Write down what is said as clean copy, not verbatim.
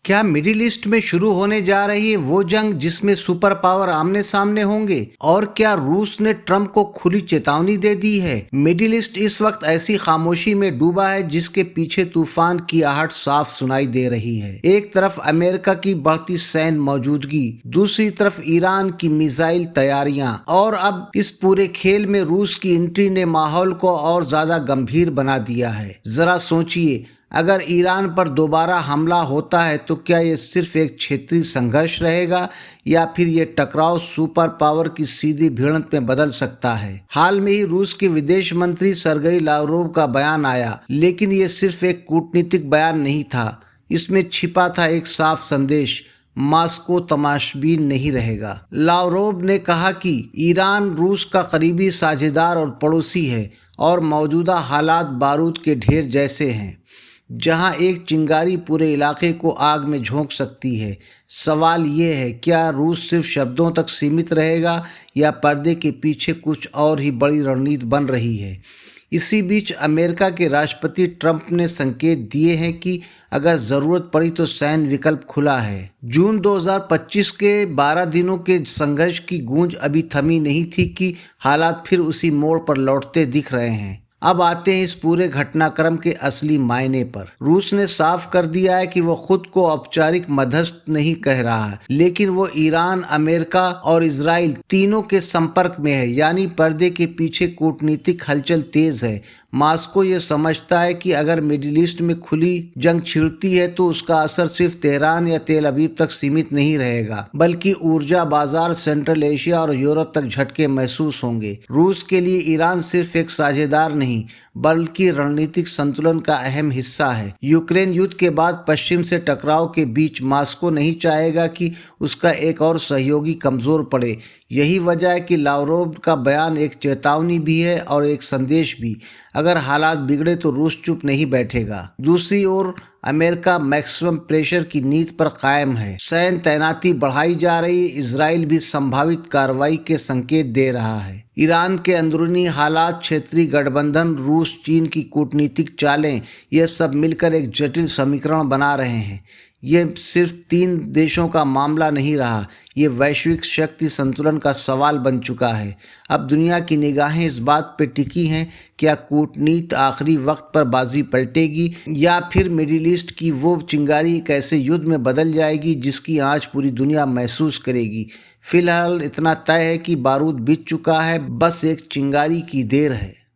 क्या middle east में शुरू होने जा रही है वो जंग जिसमें सुपर पावर आमने सामने होंगे? और क्या रूस ने ट्रंप को खुली चेतावनी दे दी है? मिडिल ईस्ट इस वक्त ऐसी खामोशी में डूबा है जिसके पीछे तूफान की आहट साफ सुनाई दे रही है। एक तरफ अमेरिका की बढ़ती सैन्य मौजूदगी, दूसरी तरफ ईरान की मिसाइल तैयारियां, और अब इस पूरे खेल में रूस की एंट्री ने माहौल को और ज्यादा गंभीर बना दिया है। जरा सोचिए, अगर ईरान पर दोबारा हमला होता है तो क्या ये सिर्फ एक क्षेत्रीय संघर्ष रहेगा या फिर ये टकराव सुपर पावर की सीधी भिड़ंत में बदल सकता है? हाल में ही रूस के विदेश मंत्री सरगेई लावरोव का बयान आया, लेकिन ये सिर्फ एक कूटनीतिक बयान नहीं था। इसमें छिपा था एक साफ संदेश: मॉस्को तमाशबीन नहीं रहेगा। लावरोव ने कहा कि ईरान रूस का करीबी साझेदार और पड़ोसी है और मौजूदा हालात बारूद के ढेर जैसे हैं, जहां एक चिंगारी पूरे इलाके को आग में झोंक सकती है। सवाल ये है, क्या रूस सिर्फ शब्दों तक सीमित रहेगा या पर्दे के पीछे कुछ और ही बड़ी रणनीति बन रही है? इसी बीच अमेरिका के राष्ट्रपति ट्रंप ने संकेत दिए हैं कि अगर ज़रूरत पड़ी तो सैन्य विकल्प खुला है। जून 2025 के 12 दिनों के संघर्ष की गूंज अभी थमी नहीं थी कि हालात फिर उसी मोड़ पर लौटते दिख रहे हैं। अब आते हैं इस पूरे घटनाक्रम के असली मायने पर। रूस ने साफ कर दिया है कि वो खुद को औपचारिक मध्यस्थ नहीं कह रहा है, लेकिन वो ईरान, अमेरिका और इजराइल तीनों के संपर्क में है, यानी पर्दे के पीछे कूटनीतिक हलचल तेज है। मॉस्को ये समझता है कि अगर मिडिल ईस्ट में खुली जंग छिड़ती है तो उसका असर सिर्फ तेहरान या तेल अवीव तक सीमित नहीं रहेगा, बल्कि ऊर्जा बाजार, सेंट्रल एशिया और यूरोप तक झटके महसूस होंगे। रूस के लिए ईरान सिर्फ एक साझेदार नहीं बल्कि रणनीतिक संतुलन का अहम हिस्सा है। यूक्रेन युद्ध के बाद पश्चिम से टकराव के बीच मॉस्को नहीं चाहेगा कि उसका एक और सहयोगी कमजोर पड़े। यही वजह है कि लावरोव का बयान एक चेतावनी भी है और एक संदेश भी। अगर हालात बिगड़े तो रूस चुप नहीं बैठेगा। दूसरी ओर अमेरिका मैक्सिमम प्रेशर की नीति पर कायम है। सैन्य तैनाती बढ़ाई जा रही है। इजराइल भी संभावित कार्रवाई के संकेत दे रहा है। ईरान के अंदरूनी हालात, क्षेत्रीय गठबंधन, रूस चीन की कूटनीतिक चालें, ये सब मिलकर एक जटिल समीकरण बना रहे हैं। ये सिर्फ 3 देशों का मामला नहीं रहा, ये वैश्विक शक्ति संतुलन का सवाल बन चुका है। अब दुनिया की निगाहें इस बात पर टिकी हैं, क्या कूटनीति आखिरी वक्त पर बाजी पलटेगी या फिर मिडिल ईस्ट की वो चिंगारी कैसे युद्ध में बदल जाएगी जिसकी आंच पूरी दुनिया महसूस करेगी। फिलहाल इतना तय है कि बारूद बिछ चुका है, बस एक चिंगारी की देर है।